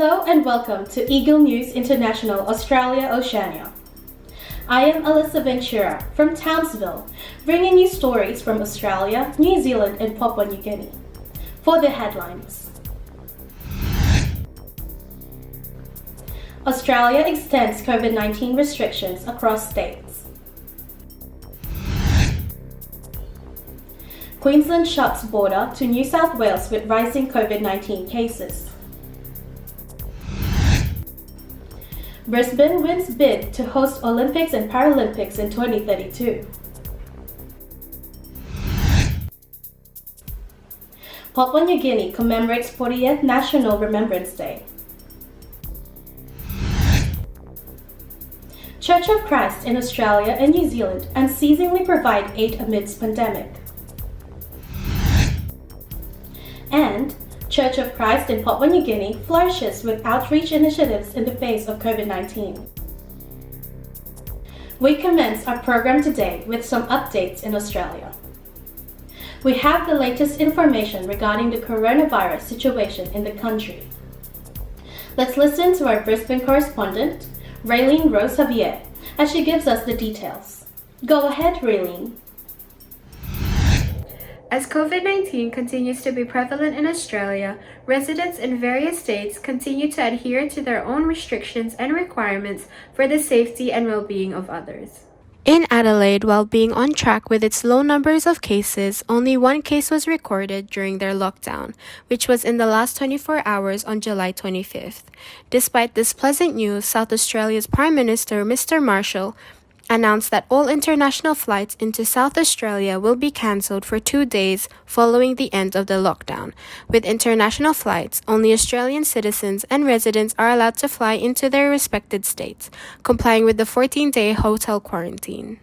Hello and welcome to Eagle News International Australia Oceania. I am Alyssa Ventura from Townsville, bringing you stories from Australia, New Zealand and Papua New Guinea. For the headlines. Australia extends COVID-19 restrictions across states. Queensland shuts border to New South Wales with rising COVID-19 cases. Brisbane wins bid to host Olympics and Paralympics in 2032. Papua New Guinea commemorates 40th National Remembrance Day. Church of Christ in Australia and New Zealand unceasingly provide aid amidst pandemic. And Church of Christ in Papua New Guinea flourishes with outreach initiatives in the face of COVID-19. We commence our program today with some updates in Australia. We have the latest information regarding the coronavirus situation in the country. Let's listen to our Brisbane correspondent, Raylene Rose Javier, as she gives us the details. Go ahead, Raylene. As COVID-19 continues to be prevalent in Australia, residents in various states continue to adhere to their own restrictions and requirements for the safety and well-being of others. In Adelaide, while being on track with its low numbers of cases, only one case was recorded during their lockdown, which was in the last 24 hours on July 25th. Despite this pleasant news, South Australia's Prime Minister, Mr. Marshall, announced that all international flights into South Australia will be cancelled for 2 days following the end of the lockdown. With international flights, only Australian citizens and residents are allowed to fly into their respected states, complying with the 14-day hotel quarantine.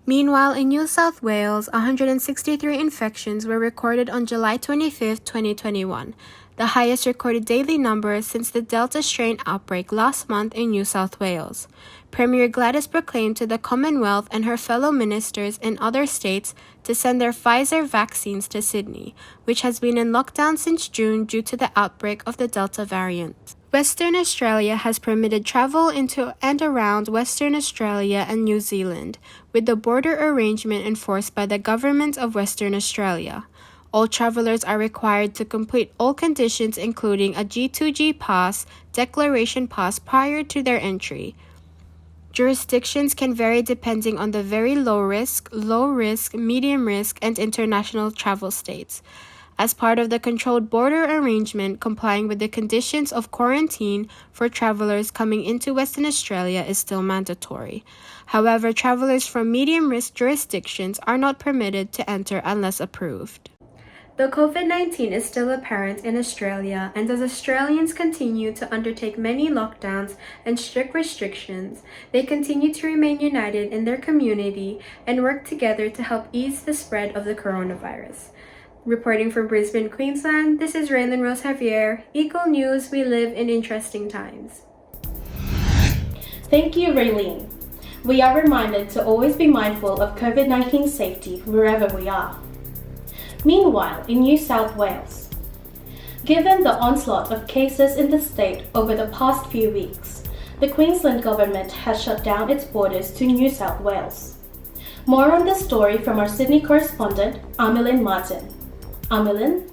Meanwhile, in New South Wales, 163 infections were recorded on July 25, 2021, the highest recorded daily number since the Delta strain outbreak last month in New South Wales. Premier Gladys proclaimed to the Commonwealth and her fellow ministers in other states to send their Pfizer vaccines to Sydney, which has been in lockdown since June due to the outbreak of the Delta variant. Western Australia has permitted travel into and around Western Australia and New Zealand, with the border arrangement enforced by the Government of Western Australia. All travellers are required to complete all conditions including a G2G pass, declaration pass prior to their entry. Jurisdictions can vary depending on the very low risk, medium risk, and international travel states. As part of the controlled border arrangement, complying with the conditions of quarantine for travellers coming into Western Australia is still mandatory. However, travellers from medium risk jurisdictions are not permitted to enter unless approved. Though COVID-19 is still apparent in Australia, and as Australians continue to undertake many lockdowns and strict restrictions, they continue to remain united in their community and work together to help ease the spread of the coronavirus. Reporting from Brisbane, Queensland, this is Raylene Rose Javier. Eagle News, we live in interesting times. Thank you, Raylene. We are reminded to always be mindful of COVID-19 safety wherever we are. Meanwhile, in New South Wales, given the onslaught of cases in the state over the past few weeks, the Queensland government has shut down its borders to New South Wales. More on this story from our Sydney correspondent, ANGIELYN Martin. ANGIELYN?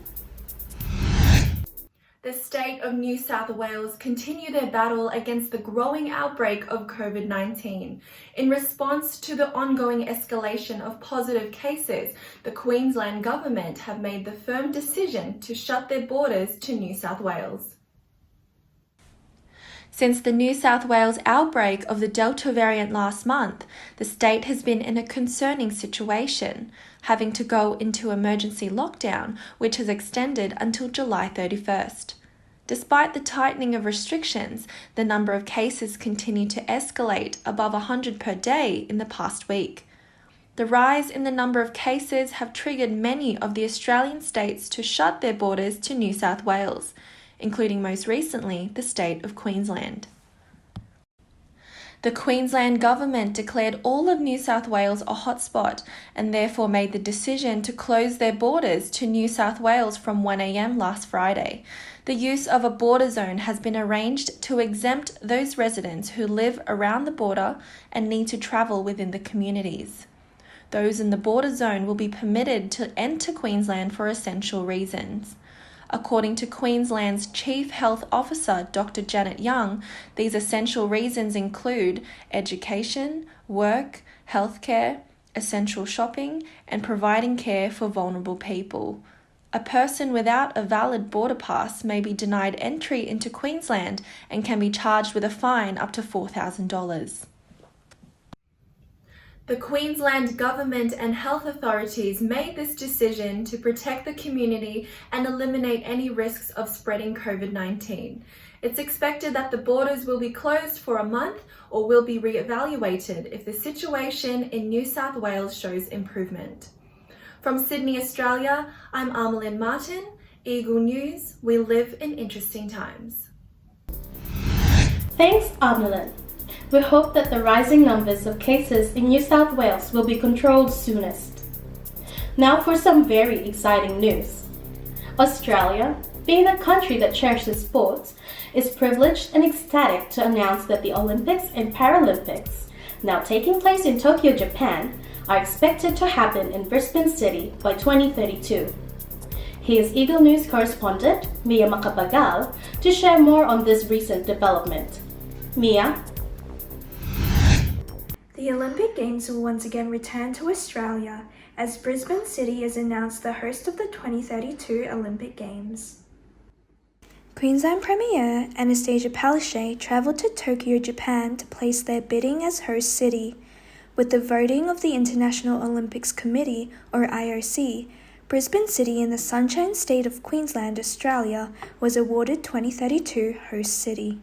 The state of New South Wales continue their battle against the growing outbreak of COVID-19. In response to the ongoing escalation of positive cases, the Queensland government have made the firm decision to shut their borders to New South Wales. Since the New South Wales outbreak of the Delta variant last month, the state has been in a concerning situation, having to go into emergency lockdown, which has extended until July 31st. Despite the tightening of restrictions, the number of cases continued to escalate above 100 per day in the past week. The rise in the number of cases have triggered many of the Australian states to shut their borders to New South Wales, including most recently the state of Queensland. The Queensland government declared all of New South Wales a hotspot and therefore made the decision to close their borders to New South Wales from 1 a.m. last Friday. The use of a border zone has been arranged to exempt those residents who live around the border and need to travel within the communities. Those in the border zone will be permitted to enter Queensland for essential reasons. According to Queensland's Chief Health Officer, Dr. Janet Young, these essential reasons include education, work, healthcare, essential shopping, and providing care for vulnerable people. A person without a valid border pass may be denied entry into Queensland and can be charged with a fine up to $4,000. The Queensland Government and health authorities made this decision to protect the community and eliminate any risks of spreading COVID-19. It's expected that the borders will be closed for a month or will be re-evaluated if the situation in New South Wales shows improvement. From Sydney, Australia, I'm ANGIELYN Martin, Eagle News. We live in interesting times. Thanks, ANGIELYN. We hope that the rising numbers of cases in New South Wales will be controlled soonest. Now for some very exciting news. Australia, being a country that cherishes sports, is privileged and ecstatic to announce that the Olympics and Paralympics, now taking place in Tokyo, Japan, are expected to happen in Brisbane City by 2032. Here's Eagle News correspondent Mia Macapagal to share more on this recent development. Mia? The Olympic Games will once again return to Australia as Brisbane City has announced the host of the 2032 Olympic Games. Queensland Premier Anastasia Palaszczuk travelled to Tokyo, Japan to place their bidding as host city. With the voting of the International Olympics Committee, or IOC, Brisbane City in the Sunshine State of Queensland, Australia, was awarded 2032 host city.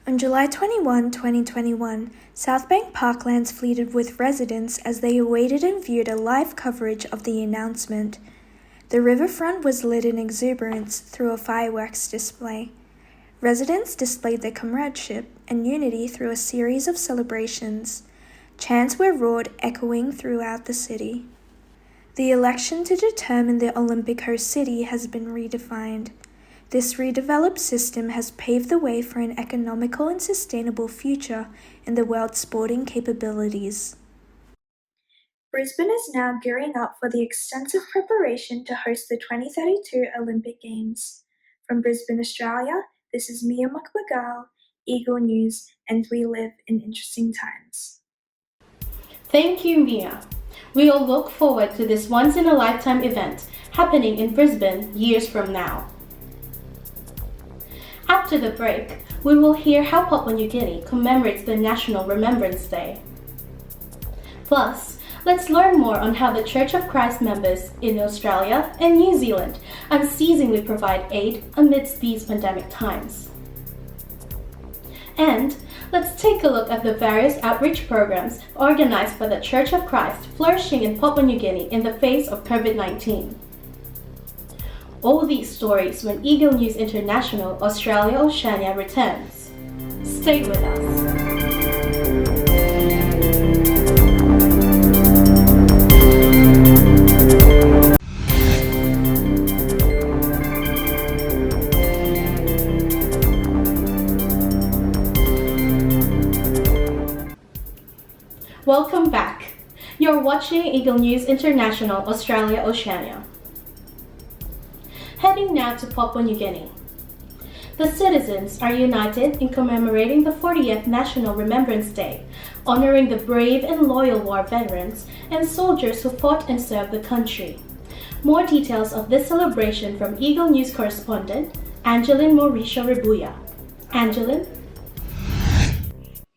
On July 21, 2021, Southbank Parklands flooded with residents as they awaited and viewed a live coverage of the announcement. The riverfront was lit in exuberance through a fireworks display. Residents displayed their comradeship and unity through a series of celebrations. Chants were roared, echoing throughout the city. The election to determine the Olympic host city has been redefined. This redeveloped system has paved the way for an economical and sustainable future in the world's sporting capabilities. Brisbane is now gearing up for the extensive preparation to host the 2032 Olympic Games. From Brisbane, Australia, this is Mia Macapagal, Eagle News, and we live in interesting times. Thank you, Mia. We all look forward to this once-in-a-lifetime event happening in Brisbane years from now. After the break, we will hear how Papua New Guinea commemorates the National Remembrance Day. Plus, let's learn more on how the Church of Christ members in Australia and New Zealand unceasingly provide aid amidst these pandemic times. And let's take a look at the various outreach programs organized by the Church of Christ flourishing in Papua New Guinea in the face of COVID-19. All these stories when Eagle News International Australia Oceania returns. Stay with us. Welcome back. You're watching Eagle News International Australia Oceania. Heading now to Papua New Guinea. The citizens are united in commemorating the 40th National Remembrance Day, honoring the brave and loyal war veterans and soldiers who fought and served the country. More details of this celebration from Eagle News correspondent ANGIELYN MAURICIO REBUYA. ANGIELYN?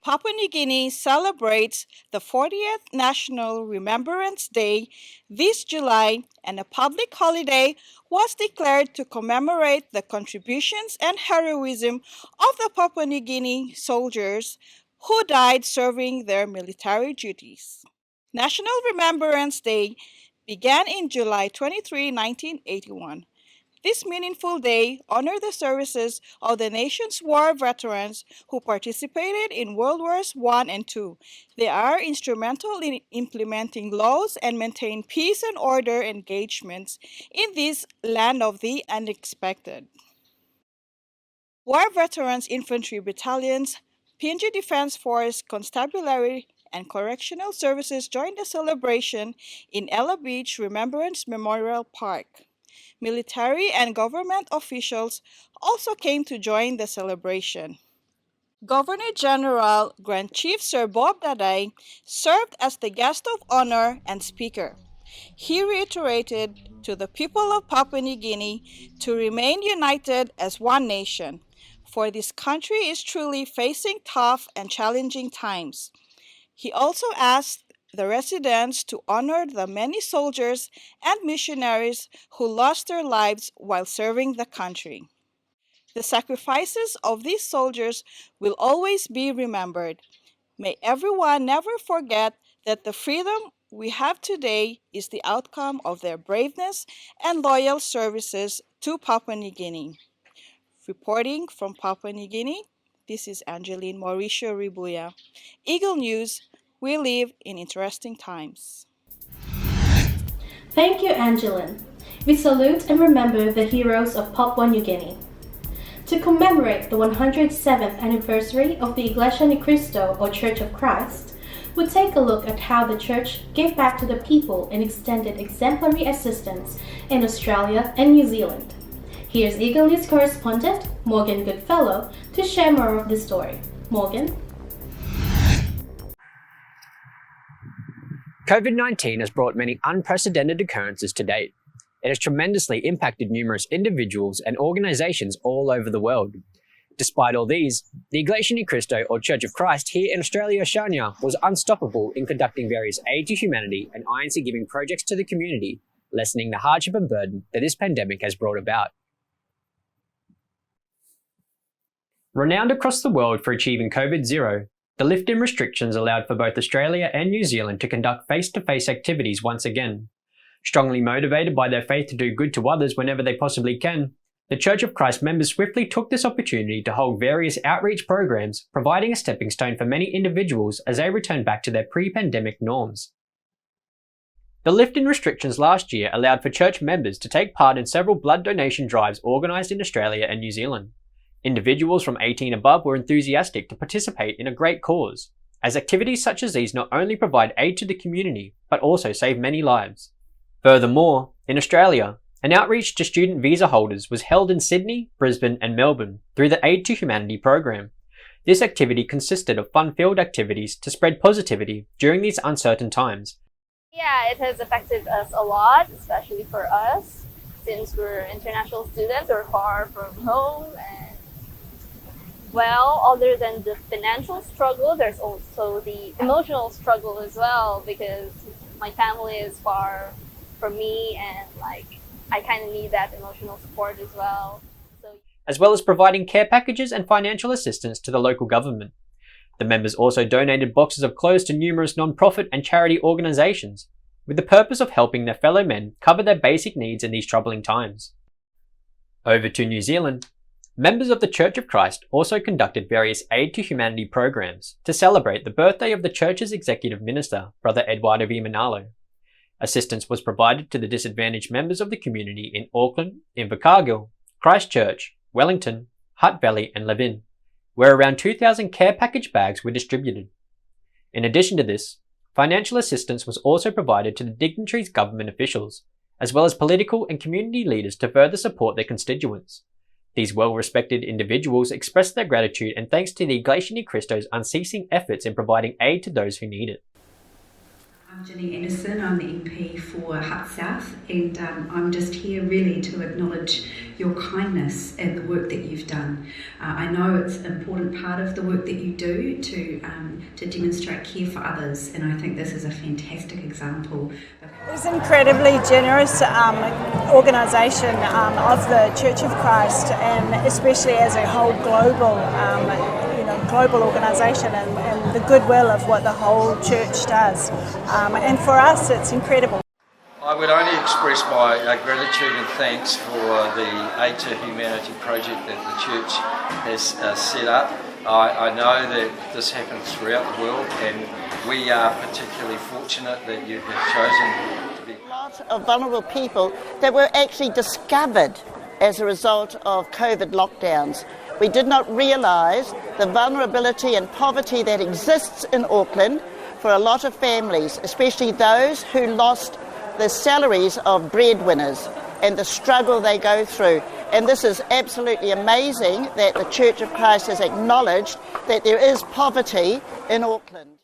Papua New Guinea celebrates the 40th National Remembrance Day this July, and a public holiday was declared to commemorate the contributions and heroism of the Papua New Guinea soldiers who died serving their military duties. National Remembrance Day began in July 23, 1981. This meaningful day honors the services of the nation's war veterans who participated in World Wars I and II. They are instrumental in implementing laws and maintain peace and order engagements in this land of the unexpected. War Veterans Infantry Battalions, PNG Defense Force, Constabulary, and Correctional Services joined the celebration in Ella Beach Remembrance Memorial Park. Military and government officials also came to join the celebration. Governor General Grand Chief Sir Bob Daday served as the guest of honor and speaker. He reiterated to the people of Papua New Guinea to remain united as one nation, for this country is truly facing tough and challenging times. He also asked the residents to honor the many soldiers and missionaries who lost their lives while serving the country. The sacrifices of these soldiers will always be remembered. May everyone never forget that the freedom we have today is the outcome of their braveness and loyal services to Papua New Guinea. Reporting from Papua New Guinea, this is ANGIELYN MAURICIO REBUYA. Eagle News, we live in interesting times. Thank you, ANGIELYN. We salute and remember the heroes of Papua New Guinea. To commemorate the 107th anniversary of the Iglesia Ni Cristo, or Church of Christ, we'll take a look at how the Church gave back to the people and extended exemplary assistance in Australia and New Zealand. Here's Eagle News correspondent Morgan Goodfellow to share more of the story. Morgan? COVID-19 has brought many unprecedented occurrences to date. It has tremendously impacted numerous individuals and organisations all over the world. Despite all these, the Iglesia Ni Cristo, or Church of Christ, here in Australia, Oceania, was unstoppable in conducting various aid to humanity and INC-giving projects to the community, lessening the hardship and burden that this pandemic has brought about. Renowned across the world for achieving COVID-0, the lift in restrictions allowed for both Australia and New Zealand to conduct face-to-face activities once again. Strongly motivated by their faith to do good to others whenever they possibly can, the Church of Christ members swiftly took this opportunity to hold various outreach programs, providing a stepping stone for many individuals as they return back to their pre-pandemic norms. The lift in restrictions last year allowed for church members to take part in several blood donation drives organised in Australia and New Zealand. Individuals from 18 above were enthusiastic to participate in a great cause, as activities such as these not only provide aid to the community, but also save many lives. Furthermore, in Australia, an outreach to student visa holders was held in Sydney, Brisbane and Melbourne through the Aid to Humanity program. This activity consisted of fun-filled activities to spread positivity during these uncertain times. Yeah, it has affected us a lot, especially for us, since we're international students, we're far from home. And well, other than the financial struggle, there's also the emotional struggle as well, because my family is far from me and I kind of need that emotional support as well. As well as providing care packages and financial assistance to the local government. The members also donated boxes of clothes to numerous non-profit and charity organisations, with the purpose of helping their fellow men cover their basic needs in these troubling times. Over to New Zealand, members of the Church of Christ also conducted various aid to humanity programs to celebrate the birthday of the church's executive minister, Brother Eduardo Vimanalo. Assistance was provided to the disadvantaged members of the community in Auckland, Invercargill, Christchurch, Wellington, Hutt Valley and Levin, where around 2,000 care package bags were distributed. In addition to this, financial assistance was also provided to the dignitaries' government officials, as well as political and community leaders to further support their constituents. These well-respected individuals expressed their gratitude and thanks to the Iglesia Ni Cristo's unceasing efforts in providing aid to those who need it. I'm Jenny Anderson, I'm the MP for Hutt South, and I'm just here really to acknowledge your kindness and the work that you've done. I know it's an important part of the work that you do to demonstrate care for others, and I think this is a fantastic example. It's an incredibly generous organisation of the Church of Christ, and especially as a whole global organisation, and the goodwill of what the whole church does. And for us, it's incredible. I I would only express my gratitude and thanks for the Aid to Humanity project that the Church has set up. I know that this happens throughout the world, and we are particularly fortunate that you have chosen to be... A lot of vulnerable people that were actually discovered as a result of COVID lockdowns. We did not realise the vulnerability and poverty that exists in Auckland for a lot of families, especially those who lost the salaries of breadwinners and the struggle they go through. And this is absolutely amazing that the Church of Christ has acknowledged that there is poverty in Auckland.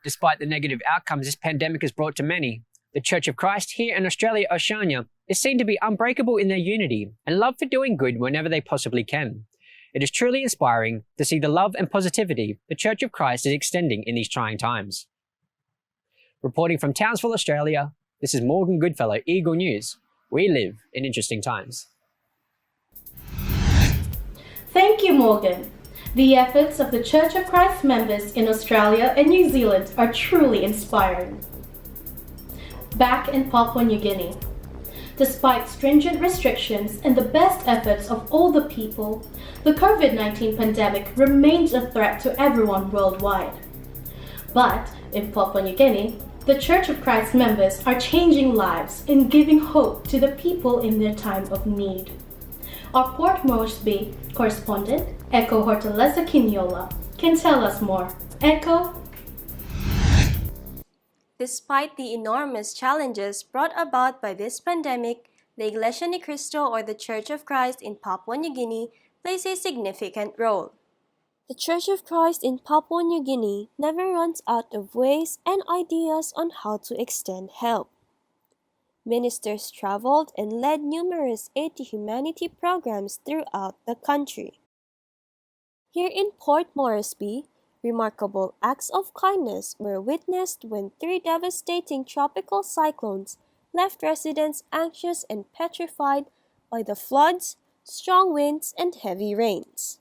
Despite the negative outcomes this pandemic has brought to many, the Church of Christ here in Australia, Oceania, is seen to be unbreakable in their unity and love for doing good whenever they possibly can. It is truly inspiring to see the love and positivity the Church of Christ is extending in these trying times. Reporting from Townsville, Australia, this is Morgan Goodfellow, Eagle News. We live in interesting times. Thank you, Morgan. The efforts of the Church of Christ members in Australia and New Zealand are truly inspiring. Back in Papua New Guinea, despite stringent restrictions and the best efforts of all the people, the COVID-19 pandemic remains a threat to everyone worldwide. But in Papua New Guinea, the Church of Christ members are changing lives and giving hope to the people in their time of need. Our Port Moresby correspondent, ECCO HORTALEZA QUINOLA, can tell us more. ECCO. Despite the enormous challenges brought about by this pandemic, the Iglesia Ni Cristo, or the Church of Christ in Papua New Guinea, plays a significant role. The Church of Christ in Papua New Guinea never runs out of ways and ideas on how to extend help. Ministers traveled and led numerous aid to humanity programs throughout the country. Here in Port Moresby, remarkable acts of kindness were witnessed when 3 devastating tropical cyclones left residents anxious and petrified by the floods, strong winds, and heavy rains.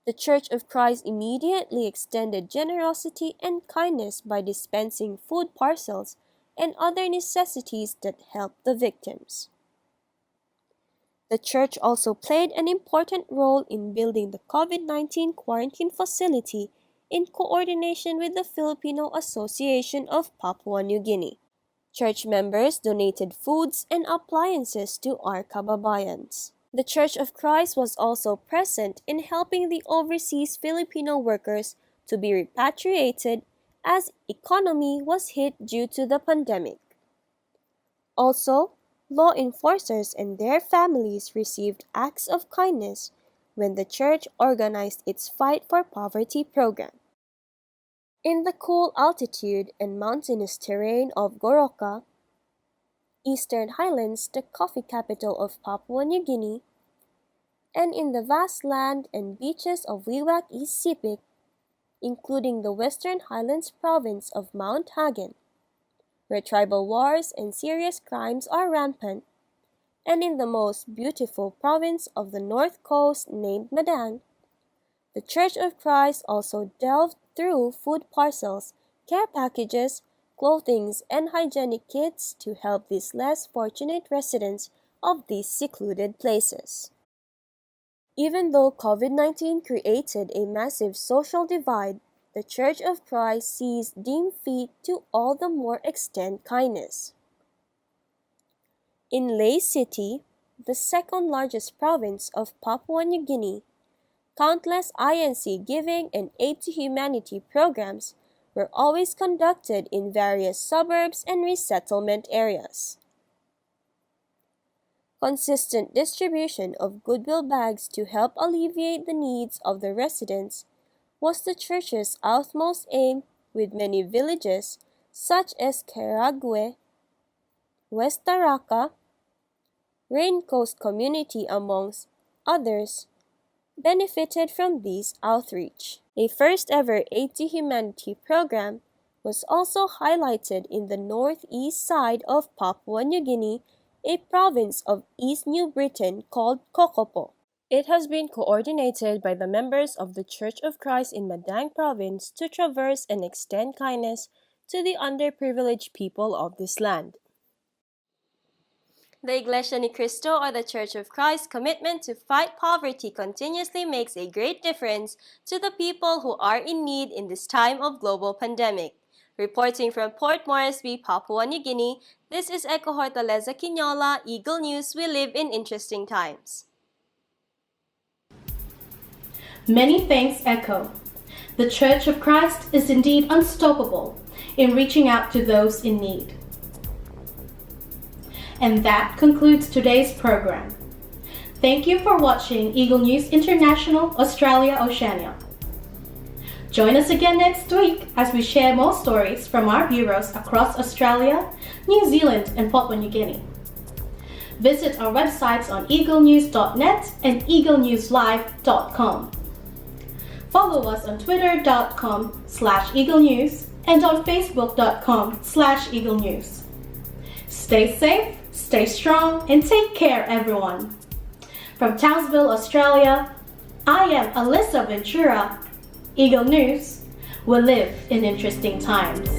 The Church of Christ immediately extended generosity and kindness by dispensing food parcels and other necessities that helped the victims. The Church also played an important role in building the COVID-19 quarantine facility in coordination with the Filipino Association of Papua New Guinea. Church members donated foods and appliances to our kababayans. The Church of Christ was also present in helping the overseas Filipino workers to be repatriated as economy was hit due to the pandemic. Also, law enforcers and their families received acts of kindness when the church organized its Fight for Poverty program. In the cool altitude and mountainous terrain of Goroka, Eastern Highlands, the coffee capital of Papua New Guinea, and in the vast land and beaches of Wewak East Sepik, including the Western Highlands province of Mount Hagen, where tribal wars and serious crimes are rampant, and in the most beautiful province of the North Coast named Madang, the Church of Christ also delved through food parcels, care packages, clothing, and hygienic kits to help these less fortunate residents of these secluded places. Even though COVID-19 created a massive social divide, the Church of Christ sees deemed fit to all the more extend kindness. In Lae City, the second largest province of Papua New Guinea, countless INC giving and aid to humanity programs were always conducted in various suburbs and resettlement areas. Consistent distribution of goodwill bags to help alleviate the needs of the residents was the church's utmost aim, with many villages such as Kerague, West Taraka, Rain Coast Community amongst others benefited from this outreach. A first ever Aid to Humanity program was also highlighted in the northeast side of Papua New Guinea, a province of East New Britain called Kokopo. It has been coordinated by the members of the Church of Christ in Madang Province to traverse and extend kindness to the underprivileged people of this land. The Iglesia ni Cristo, or the Church of Christ's commitment to fight poverty continuously makes a great difference to the people who are in need in this time of global pandemic. Reporting from Port Moresby, Papua New Guinea, this is ECCO HORTALEZA QUINOLA, Eagle News. We live in interesting times. Many thanks, ECCO. The Church of Christ is indeed unstoppable in reaching out to those in need. And that concludes today's program. Thank you for watching Eagle News International, Australia, Oceania. Join us again next week as we share more stories from our bureaus across Australia, New Zealand, and Papua New Guinea. Visit our websites on eaglenews.net and eaglenewslive.com. Follow us on twitter.com/eaglenews and on facebook.com/eaglenews. Stay safe, stay strong, and take care, everyone. From Townsville, Australia, I am Alyssa Ventura. Eagle News, we live in interesting times.